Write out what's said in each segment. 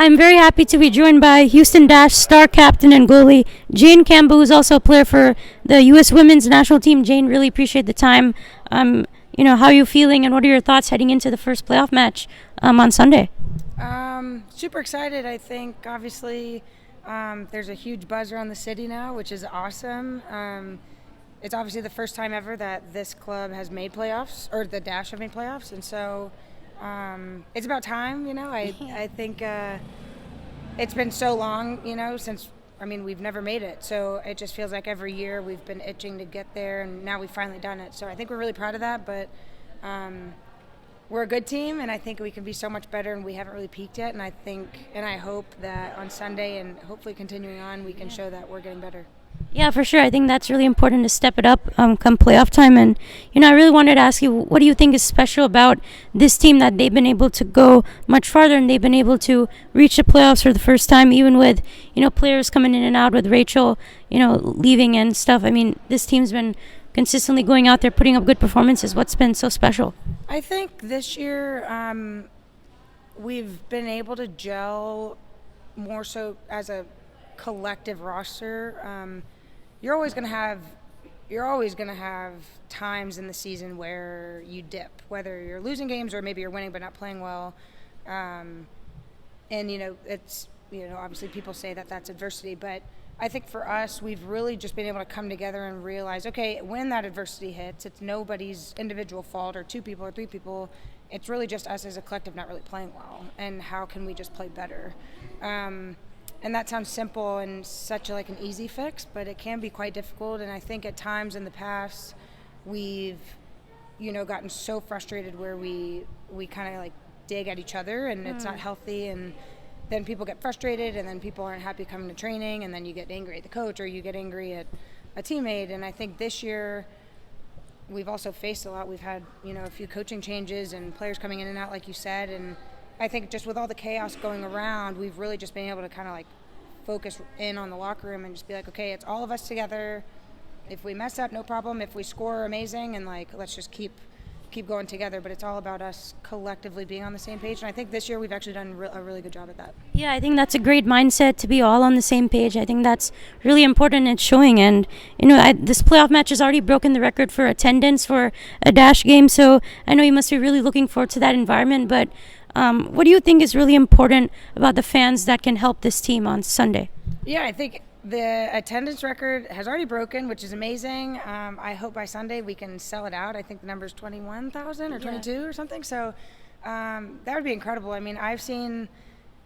I'm very happy to be joined by Houston Dash star captain and goalie Jane Campbell, who's also a player for the U.S. Women's National Team. Jane, really appreciate the time. How are you feeling, and what are your thoughts heading into the first playoff match on Sunday? Super excited. I think obviously there's a huge buzz around the city now, which is awesome. It's obviously the first time ever that this club has made playoffs, or the Dash have made playoffs, and so it's about time. I think it's been so long, since we've never made it. So it just feels like every year we've been itching to get there, and now we've finally done it. So I think we're really proud of that, but we're a good team, and I think we can be so much better, and we haven't really peaked yet. And I hope that on Sunday and hopefully continuing on, we can show that we're getting better. Yeah, for sure. I think that's really important to step it up come playoff time. And, I really wanted to ask you, what do you think is special about this team that they've been able to go much farther and they've been able to reach the playoffs for the first time, even with, players coming in and out, with Rachel, leaving and stuff. This team's been consistently going out there, putting up good performances. What's been so special? I think this year we've been able to gel more so as a collective roster. You're always going to have times in the season where you dip, whether you're losing games or maybe you're winning but not playing well. It's obviously people say that that's adversity, but I think for us, we've really just been able to come together and realize, okay, when that adversity hits, it's nobody's individual fault, or two people or three people. It's really just us as a collective not really playing well, and how can we just play better? And that sounds simple and such an easy fix, but it can be quite difficult. And I think at times in the past, we've, gotten so frustrated where we kind of dig at each other, and it's not healthy. And then people get frustrated, and then people aren't happy coming to training, and then you get angry at the coach, or you get angry at a teammate. And I think this year we've also faced a lot. We've had, a few coaching changes and players coming in and out, like you said, and I think just with all the chaos going around, we've really just been able to kind of focus in on the locker room and just be okay, it's all of us together. If we mess up, no problem. If we score, amazing. And let's just keep going together. But it's all about us collectively being on the same page. And I think this year we've actually done a really good job at that. Yeah, I think that's a great mindset, to be all on the same page. I think that's really important. It's showing. And, this playoff match has already broken the record for attendance for a Dash game. So I know you must be really looking forward to that environment. But what do you think is really important about the fans that can help this team on Sunday? Yeah, I think the attendance record has already broken, which is amazing. I hope by Sunday we can sell it out. I think the number is 21,000 or 22 or something. So that would be incredible. I've seen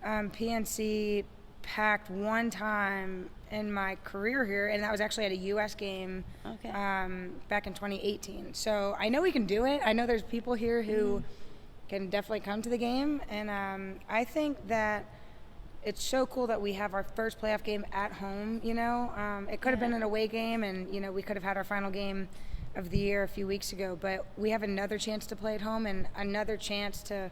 PNC packed one time in my career here, and that was actually at a U.S. game back in 2018. So I know we can do it. I know there's people here who can definitely come to the game, and I think that it's so cool that we have our first playoff game at home. It could have been an away game, and we could have had our final game of the year a few weeks ago, but we have another chance to play at home and another chance to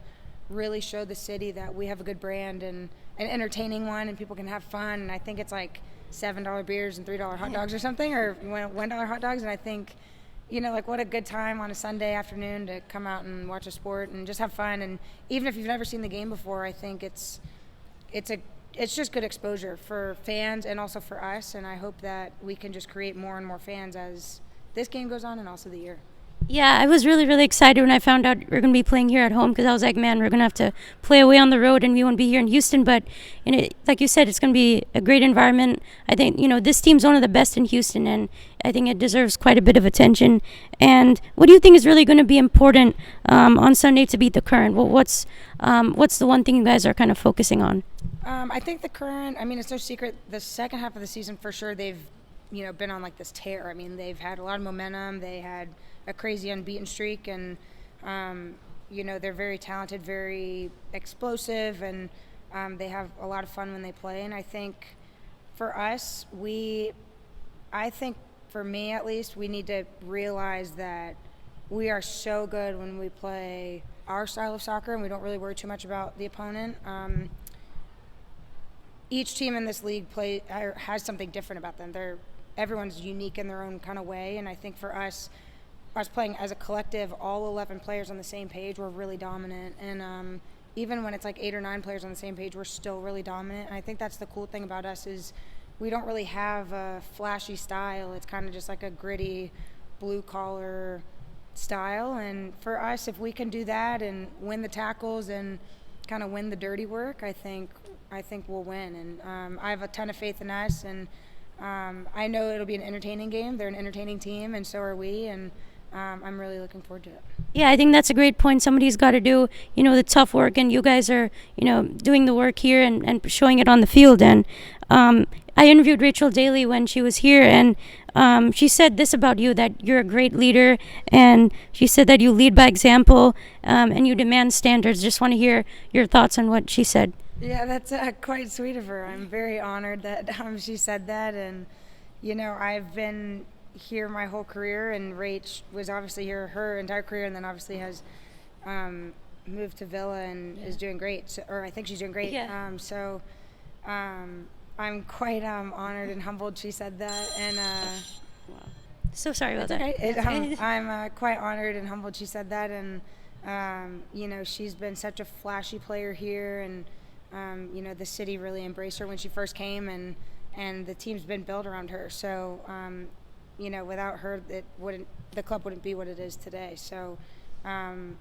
really show the city that we have a good brand and an entertaining one, and people can have fun. And I think it's $7 beers and $3 hot dogs or something, or $1 hot dogs, and I think what a good time on a Sunday afternoon to come out and watch a sport and just have fun. And even if you've never seen the game before, I think it's just good exposure for fans and also for us. And I hope that we can just create more and more fans as this game goes on and also the year. Yeah, I was really, really excited when I found out we're going to be playing here at home, because I was like, man, we're going to have to play away on the road and we won't be here in Houston. But, like you said, it's going to be a great environment. I think, this team's one of the best in Houston, and I think it deserves quite a bit of attention. And what do you think is really going to be important on Sunday to beat the Current? Well, what's the one thing you guys are kind of focusing on? I think the Current, it's no secret, the second half of the season for sure, they've been on this tear. They've had a lot of momentum. They had a crazy unbeaten streak, and they're very talented, very explosive, and they have a lot of fun when they play. And I think for us, I think for me at least, we need to realize that we are so good when we play our style of soccer, and we don't really worry too much about the opponent. Each team in this league has something different about them. Everyone's unique in their own kind of way, and I think for us playing as a collective, all 11 players on the same page, we're really dominant. And even when it's like 8 or 9 players on the same page, we're still really dominant. And I think that's the cool thing about us is we don't really have a flashy style. It's kind of just like a gritty, blue-collar style. And for us, if we can do that and win the tackles and kind of win the dirty work, I think we'll win. And I have a ton of faith in us, and I know it'll be an entertaining game. They're an entertaining team, and so are we. And I'm really looking forward to it. Yeah, I think that's a great point. Somebody's got to do, the tough work, and you guys are, doing the work here and showing it on the field. And I interviewed Rachel Daly when she was here, and she said this about you, that you're a great leader, and she said that you lead by example, and you demand standards. Just want to hear your thoughts on what she said. Yeah, that's quite sweet of her. I'm very honored that she said that. And, I've been here my whole career, and Rach was obviously here her entire career, and then obviously has moved to Villa and is doing great. So, or I think she's doing great. Yeah. I'm quite honored and humbled she said that. And Wow. So sorry about that. Okay. I'm quite honored and humbled she said that. And, she's been such a flashy player here, and the city really embraced her when she first came, and the team's been built around her. So, without her, the club wouldn't be what it is today. So, I'm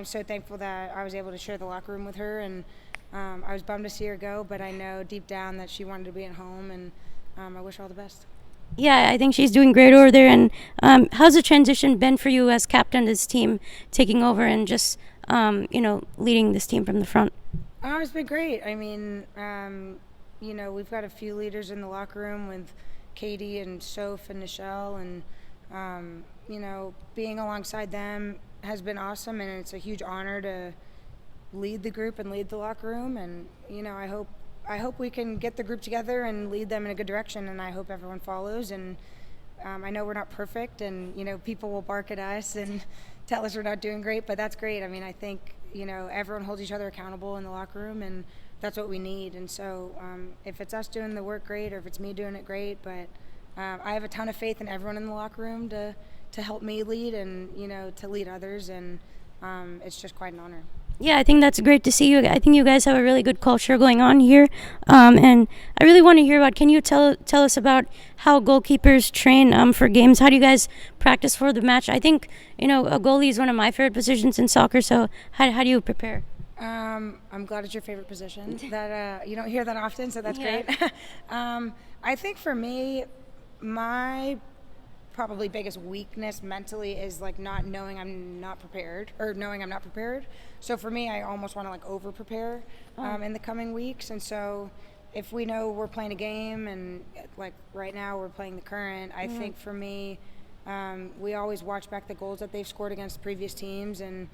so thankful that I was able to share the locker room with her, and I was bummed to see her go, but I know deep down that she wanted to be at home, and I wish her all the best. Yeah, I think she's doing great over there. And how's the transition been for you as captain of this team, taking over and just, leading this team from the front? Oh, it's been great. I mean, we've got a few leaders in the locker room with Katie and Soph and Nichelle, and, being alongside them has been awesome, and it's a huge honor to lead the group and lead the locker room. And, I hope we can get the group together and lead them in a good direction, and I hope everyone follows. And I know we're not perfect, and, people will bark at us and tell us we're not doing great, but that's great. I mean, I think, everyone holds each other accountable in the locker room, and that's what we need. And so if it's us doing the work, great, or if it's me doing it, great. But I have a ton of faith in everyone in the locker room to help me lead and, to lead others, and it's just quite an honor. Yeah, I think that's great to see you. I think you guys have a really good culture going on here, and I really want to hear about. Can you tell us about how goalkeepers train for games? How do you guys practice for the match? I think a goalie is one of my favorite positions in soccer. So how do you prepare? I'm glad it's your favorite position. That you don't hear that often, so that's great. I think for me, my probably biggest weakness mentally is like not knowing I'm not prepared, or knowing I'm not prepared. So for me, I almost want to like over prepare in the coming weeks. And so if we know we're playing a game, and like right now we're playing the Current, I think for me, we always watch back the goals that they've scored against previous teams. And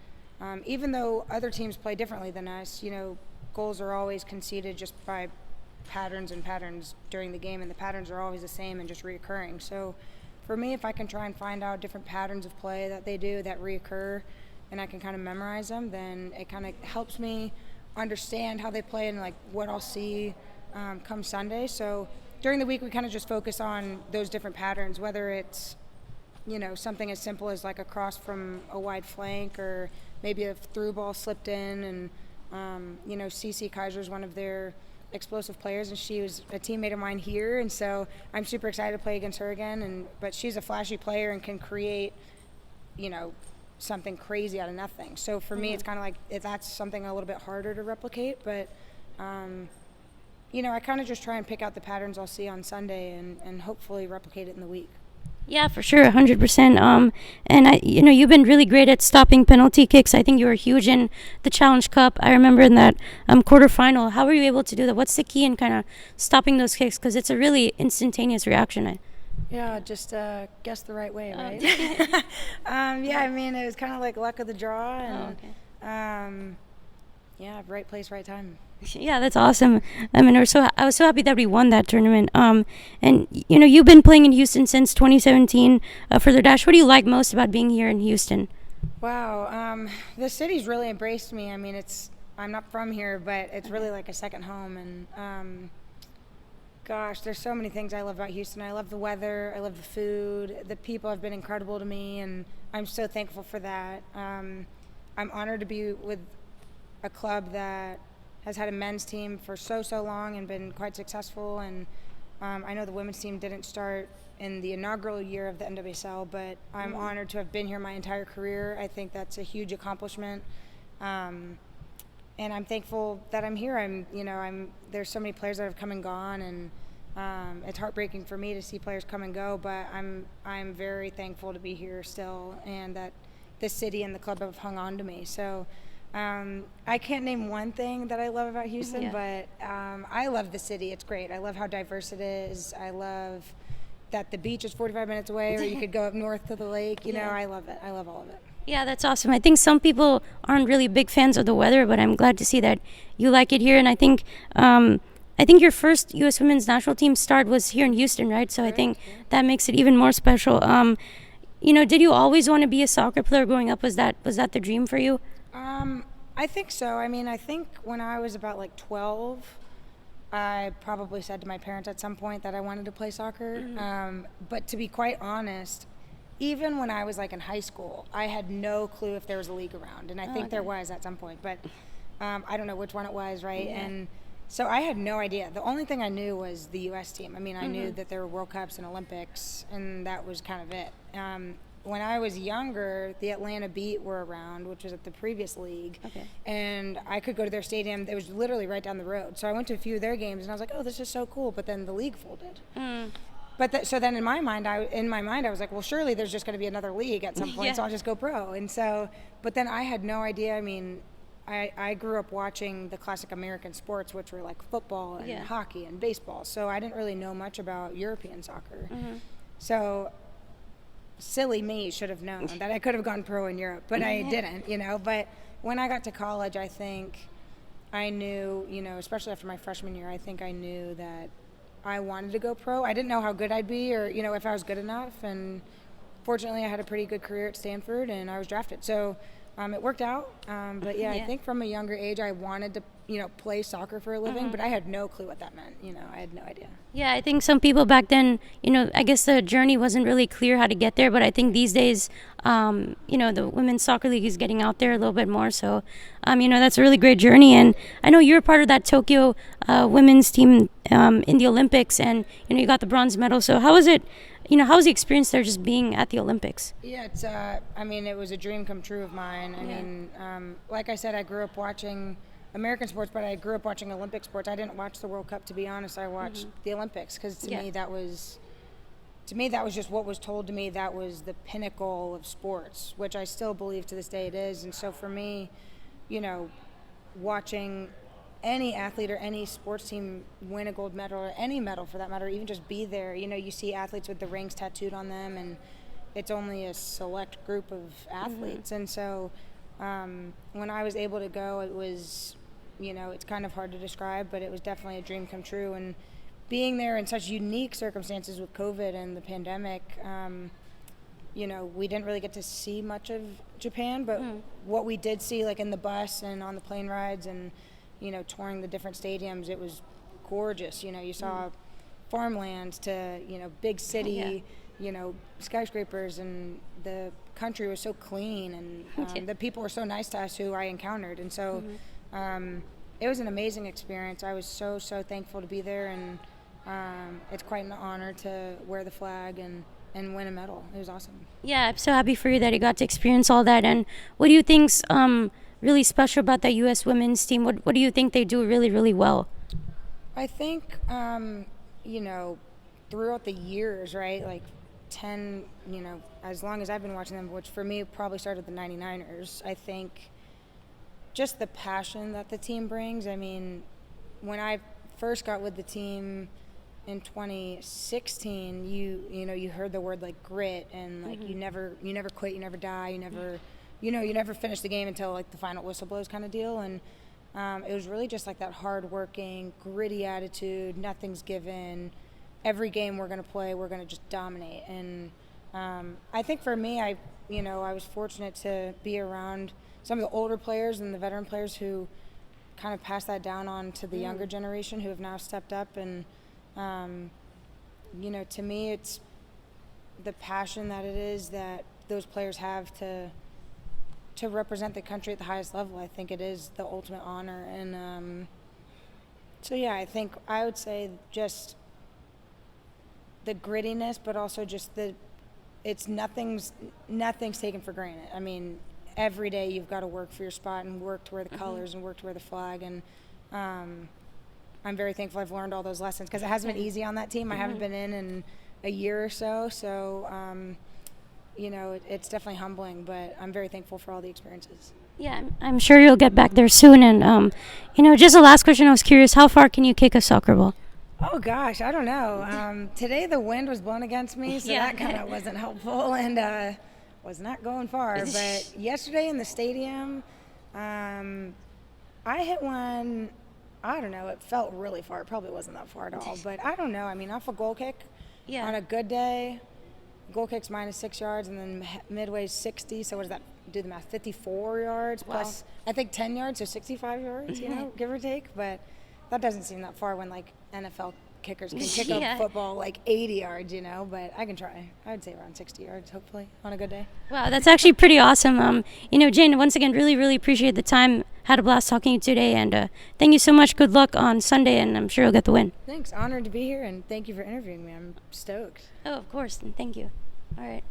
even though other teams play differently than us, goals are always conceded just by patterns during the game, and the patterns are always the same and just reoccurring. So for me, if I can try and find out different patterns of play that they do that reoccur, and I can kind of memorize them, then it kind of helps me understand how they play and like what I'll see come Sunday. So during the week, we kind of just focus on those different patterns, whether it's something as simple as like a cross from a wide flank, or maybe a through ball slipped in. And Cece Kaiser is one of their explosive players, and she was a teammate of mine here, and so I'm super excited to play against her again. But she's a flashy player and can create something crazy out of nothing. So for me, it's kind of like that's something a little bit harder to replicate. But I kind of just try and pick out the patterns I'll see on Sunday and hopefully replicate it in the week. Yeah, for sure, 100%. And you've been really great at stopping penalty kicks. I think you were huge in the Challenge Cup. I remember in that quarterfinal. How were you able to do that? What's the key in kind of stopping those kicks? Because it's a really instantaneous reaction. Yeah, just guess the right way, right? I mean, it was kind of like luck of the draw, and right place, right time. Yeah, that's awesome. I mean, I was so happy that we won that tournament. And you've been playing in Houston since 2017 for the Dash. What do you like most about being here in Houston? Wow, the city's really embraced me. I mean, I'm not from here, but it's really like a second home. And gosh, there's so many things I love about Houston. I love the weather. I love the food. The people have been incredible to me, and I'm so thankful for that. I'm honored to be with a club that has had a men's team for so long and been quite successful. And I know the women's team didn't start in the inaugural year of the NWSL, but I'm honored to have been here my entire career. I think that's a huge accomplishment. And I'm thankful that I'm here. There's so many players that have come and gone, and it's heartbreaking for me to see players come and go, but I'm very thankful to be here still, and that the city and the club have hung on to me. So I can't name one thing that I love about Houston, but I love the city. It's great. I love how diverse it is. I love that the beach is 45 minutes away, or you could go up north to the lake. You know, I love it. I love all of it. Yeah, that's awesome. I think some people aren't really big fans of the weather, but I'm glad to see that you like it here. And I think your first U.S. Women's National Team start was here in Houston, right? So I think that makes it even more special. Did you always want to be a soccer player growing up? Was that the dream for you? I think so. I mean, I think when I was about like 12, I probably said to my parents at some point that I wanted to play soccer. But to be quite honest, even when I was like in high school, I had no clue if there was a league around, and I think there was at some point, but I don't know which one it was, right? And so I had no idea. The only thing I knew was the U.S. team. I mean, I knew that there were World Cups and Olympics, and that was kind of it. When I was younger, the Atlanta Beat were around, which was at the previous league, and I could go to their stadium. It was literally right down the road. So I went to a few of their games, and I was like, oh, this is so cool, but then the league folded. But so then in my mind, I was like, well, surely there's just going to be another league at some point, so I'll just go pro. And so, but then I had no idea. I mean, I grew up watching the classic American sports, which were like football and hockey and baseball. So I didn't really know much about European soccer. So silly me should have known that I could have gone pro in Europe, but I didn't, But when I got to college, I think I knew, especially after my freshman year, I think I knew that I wanted to go pro. I didn't know how good I'd be, or if I was good enough, and fortunately I had a pretty good career at Stanford and I was drafted, so it worked out. But I think from a younger age I wanted to play soccer for a living, but I had no clue what that meant. I had no idea. Yeah, I think some people back then, I guess the journey wasn't really clear how to get there, but I think these days, the Women's Soccer League is getting out there a little bit more. So, that's a really great journey. And I know you're part of that Tokyo women's team in the Olympics, and, you got the bronze medal. So how was it, how was the experience there just being at the Olympics? Yeah, it was a dream come true of mine. I mean, like I said, I grew up watching American sports, but I grew up watching Olympic sports. I didn't watch the World Cup, to be honest. I watched the Olympics because to me that was just what was told to me. That was the pinnacle of sports, which I still believe to this day it is. And so for me, watching any athlete or any sports team win a gold medal, or any medal for that matter, even just be there, you see athletes with the rings tattooed on them, and it's only a select group of athletes. And so when I was able to go, it was, it's kind of hard to describe, but it was definitely a dream come true. And being there in such unique circumstances with COVID and the pandemic, we didn't really get to see much of Japan, but what we did see, like in the bus and on the plane rides and, touring the different stadiums, it was gorgeous. You saw farmland to, big city, skyscrapers, and the country was so clean, and the people were so nice to us who I encountered. And so it was an amazing experience. I was so thankful to be there, and it's quite an honor to wear the flag and win a medal. It was awesome. Yeah, I'm so happy for you that you got to experience all that. And what do you think's really special about the U.S. women's team? What do you think they do really, really well? I think, throughout the years, right, like 10, as long as I've been watching them, which for me probably started the 99ers, I think just the passion that the team brings. I mean, when I first got with the team in 2016, you heard the word like grit, and like you never quit, you never die, you never finish the game until like the final whistle blows kind of deal. And it was really just like that hard-working, gritty attitude. Nothing's given. Every game we're going to play, we're going to just dominate. And I think for me, I was fortunate to be around some of the older players and the veteran players who kind of passed that down on to the younger generation, who have now stepped up. And to me, it's the passion that it is that those players have to to represent the country at the highest level. I think it is the ultimate honor. And so, yeah, I think I would say just the grittiness, but also just nothing's taken for granted. I mean, every day you've got to work for your spot and work to wear the colors and work to wear the flag. And I'm very thankful I've learned all those lessons because it hasn't been easy on that team. I haven't been in a year or so. So, it's definitely humbling, but I'm very thankful for all the experiences. Yeah, I'm sure you'll get back there soon. And, just a last question. I was curious, how far can you kick a soccer ball? Oh, gosh, I don't know. Today the wind was blowing against me, so that kind of wasn't helpful and was not going far. But yesterday in the stadium, I hit one, I don't know, it felt really far. It probably wasn't that far at all. But I don't know. I mean, off a goal kick, on a good day, goal kick's minus 6 yards, and then midway's 60. So what does that do the math? 54 yards plus, I think, 10 yards, so 65 yards, give or take. But that doesn't seem that far when, NFL kickers can kick a football 80 yards, but I can try. I would say around 60 yards, hopefully, on a good day. Wow, that's actually pretty awesome. Jane, once again, really, really appreciate the time. Had a blast talking to you today, and thank you so much. Good luck on Sunday, and I'm sure you'll get the win. Thanks. Honored to be here, and thank you for interviewing me. I'm stoked. Oh, of course, and thank you. All right.